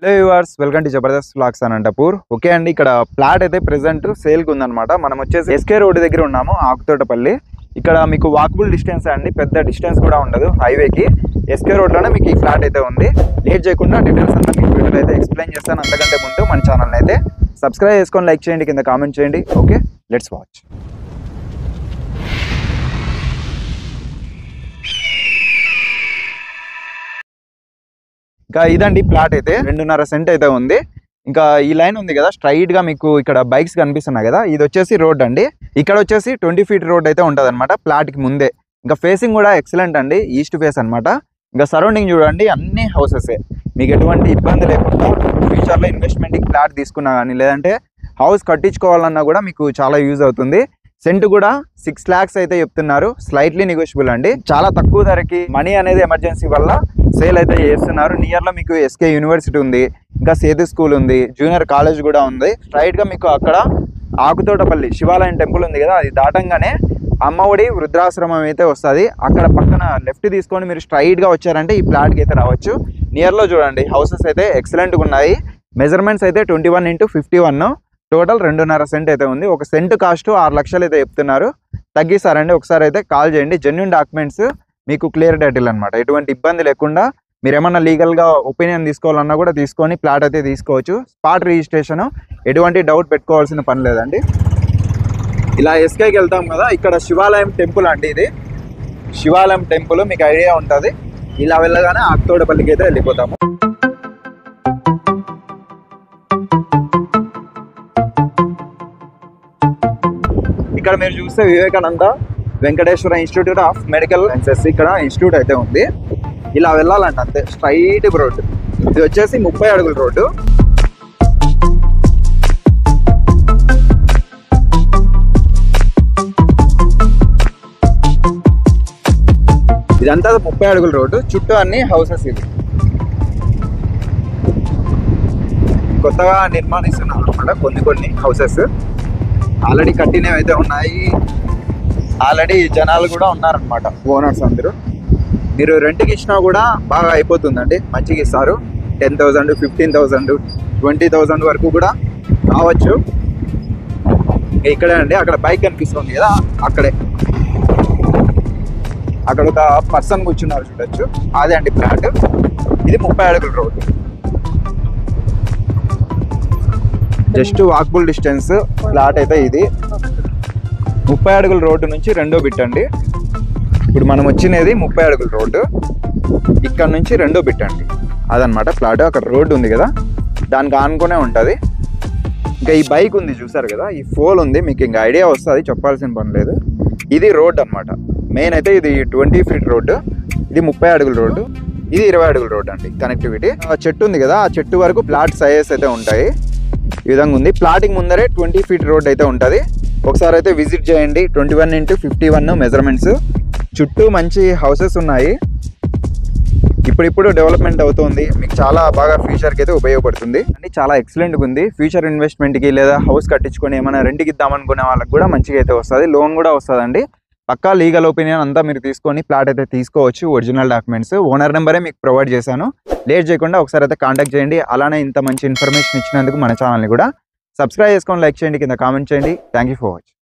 Hello viewers, welcome to Jabardasth vlogs Anantapur. Okay అండి, ఇక్కడ plot అయితే ప్రెసెంట్ సేల్కి ఉందన్నమాట. మనం వచ్చేసి ఎస్కే రోడ్ దగ్గర ఉన్నాము, ఆకుతోటపల్లి. ఇక్కడ మీకు వాకబుల్ డిస్టెన్స్ అండి, పెద్ద డిస్టెన్స్ కూడా ఉండదు హైవేకి. ఎస్కే రోడ్లోనే మీకు ఈ ఫ్లాట్ అయితే ఉంది. లేట్ చేయకుండా డీటెయిల్స్ అంతా మీకు వీడియోలో అయితే ఎక్స్ప్లెయిన్ చేస్తాను. అంతకంటే ముందు మన ఛానల్ అయితే సబ్స్క్రైబ్ చేసుకొని లైక్ చేయండి, కింద కామెంట్ చేయండి. Okay, let's watch. ఇంకా ఇదండి ప్లాట్ అయితే 2.5 సెంట్ అయితే ఉంది. ఇంకా ఈ లైన్ ఉంది కదా, స్ట్రైట్ గా మీకు ఇక్కడ బైక్స్ కనిపిస్తున్నాయి కదా, ఇది వచ్చేసి రోడ్ అండి. ఇక్కడ వచ్చేసి 20 ఫీట్ రోడ్ అయితే ఉంటుంది అనమాట ప్లాట్ కి ముందే. ఇంకా ఫేసింగ్ కూడా ఎక్సలెంట్ అండి, ఈస్ట్ ఫేస్ అనమాట. ఇంకా సరౌండింగ్ చూడండి, అన్ని హౌసెస్, మీకు ఎటువంటి ఇబ్బంది లేకుండా ఫ్యూచర్ లో ఇన్వెస్ట్మెంట్ ప్లాట్ తీసుకున్నా కానీ లేదంటే హౌస్ కట్టించుకోవాలన్నా కూడా మీకు చాలా యూజ్ అవుతుంది. సెంట్ కూడా 6 lakhs అయితే చెప్తున్నారు, స్లైట్లీ నెగోషియబుల్ అండి. చాలా తక్కువ ధరకి మనీ అనేది ఎమర్జెన్సీ వల్ల సేల్ అయితే చేస్తున్నారు. నియర్ లో మీకు ఎస్కే యూనివర్సిటీ ఉంది, ఇంకా సేతు స్కూల్ ఉంది, జూనియర్ కాలేజ్ కూడా ఉంది. స్ట్రైట్ గా మీకు అక్కడ ఆకుతోటపల్లి శివాలయం టెంపుల్ ఉంది కదా, అది దాటంగానే అమ్మఒడి వృద్ధాశ్రమం అయితే వస్తుంది. అక్కడ పక్కన లెఫ్ట్ తీసుకొని మీరు స్ట్రైట్ గా వచ్చారంటే ఈ ప్లాట్ కి అయితే రావచ్చు. నియర్ లో చూడండి హౌసెస్ అయితే ఎక్సలెంట్ గా ఉన్నాయి. మెజర్మెంట్స్ అయితే 21x51, టోటల్ 2.5 సెంట్ అయితే ఉంది. ఒక సెంట్ కాస్ట్ 6 లక్షలు అయితే చెప్తున్నారు. తగ్గిస్తారండి, ఒకసారి అయితే కాల్ చేయండి. జెన్యూన్ డాక్యుమెంట్స్, మీకు క్లియర్ టైటిల్ అనమాట, ఎటువంటి ఇబ్బంది లేకుండా. మీరు ఏమన్నా లీగల్గా ఒపీనియన్ తీసుకోవాలన్నా కూడా తీసుకొని ప్లాట్ అయితే తీసుకోవచ్చు. స్పాట్ రిజిస్ట్రేషన్, ఎటువంటి డౌట్ పెట్టుకోవాల్సిన పని లేదండి. ఇలా ఎస్కేకి వెళ్తాం కదా, ఇక్కడ శివాలయం టెంపుల్ అండి. ఇది శివాలయం టెంపుల్, మీకు ఐడియా ఉంటుంది. ఇలా వెళ్ళగానే ఆకుతోటపల్లికి అయితే వెళ్ళిపోతాము. ఇక్కడ మీరు చూస్తే Vivekananda Venkateswara institute of medical sciences, ఇక్కడ ఇన్స్టిట్యూట్ అయితే ఉంది. ఇలా వెళ్ళాలంట అంతే, స్ట్రైట్ రోడ్డు. ఇది వచ్చేసి 30 అడుగుల రోడ్డు. ఇదంతా 30 అడుగుల రోడ్డు, చుట్టూ అన్ని హౌసెస్. ఇది కొత్తగా నిర్మాణిస్తున్నారు అనమాట కొన్ని హౌసెస్. ఆల్రెడీ కట్టినవి అయితే ఉన్నాయి, ఆల్రెడీ జనాలు కూడా ఉన్నారనమాట, ఓనర్స్ అందరూ. మీరు రెంట్కి ఇచ్చినా కూడా బాగా అయిపోతుందండి, మంచిగా ఇస్తారు. 10,000, 15,000, 20,000 వరకు కూడా రావచ్చు. ఇక్కడే అండి, అక్కడ బైక్ కనిపిస్తుంది కదా, అక్కడే అక్కడ ఒక పర్సన్ కూర్చున్నారు చూడొచ్చు, అదే అండి ఫ్లాట్. ఇది 30 అడుగుల road, just walkable distance flat అయితే. ఇది 30 అడుగుల రోడ్డు నుంచి రెండో బిట్ అండి. ఇప్పుడు మనం వచ్చినది 30 అడుగుల రోడ్డు, ఇక్కడ నుంచి రెండో బిట్ అండి, అదనమాట ఫ్లాట్. అక్కడ రోడ్డు ఉంది కదా, దానికి ఆనుకునే ఉంటుంది. ఇంకా ఈ బైక్ ఉంది చూసారు కదా, ఈ ఫోల్ ఉంది, మీకు ఇంకా ఐడియా వస్తుంది, చెప్పాల్సిన పని లేదు. ఇది రోడ్ అనమాట, మెయిన్ అయితే ఇది 20 ఫీట్ రోడ్డు. ఇది 30 అడుగుల రోడ్డు, ఇది 20 అడుగుల రోడ్డు అండి. కనెక్టివిటీ, ఆ చెట్టు ఉంది కదా, ఆ చెట్టు వరకు ప్లాట్ సైజెస్ అయితే ఉంటాయి. ఈ విధంగా ఉంది. ప్లాటింగ్ ముందరే 20 ఫీట్ రోడ్ అయితే ఉంటుంది. ఒకసారి అయితే విజిట్ చేయండి. 21x51 మెజర్మెంట్స్, చుట్టూ మంచి హౌసెస్ ఉన్నాయి. ఇప్పుడు డెవలప్మెంట్ అవుతుంది, మీకు చాలా బాగా ఫ్యూచర్కి అయితే ఉపయోగపడుతుంది అండి. చాలా ఎక్సలెంట్గా ఉంది. ఫ్యూచర్ ఇన్వెస్ట్మెంట్కి లేదా హౌస్ కట్టించుకొని ఏమైనా రెంట్కి ఇద్దామనుకునే వాళ్ళకి కూడా మంచిగా అయితే వస్తుంది. లోన్ కూడా వస్తుందండి. పక్కా లీగల్ ఒపీనియన్ అంతా మీరు తీసుకొని ప్లాట్ అయితే తీసుకోవచ్చు. ఒరిజినల్ డాక్యుమెంట్స్, ఓనర్ నెంబరే మీకు ప్రొవైడ్ చేశాను. లేట్ చేయకుండా ఒకసారి అయితే కాంటాక్ట్ చేయండి. అలానే ఇంత మంచి ఇన్ఫర్మేషన్ ఇచ్చినందుకు మన ఛానల్ని కూడా సబ్స్క్రైబ్ చేసుకొని లైక్ చేయండి, కింద కామెంట్ చేయండి. Thank you for watching.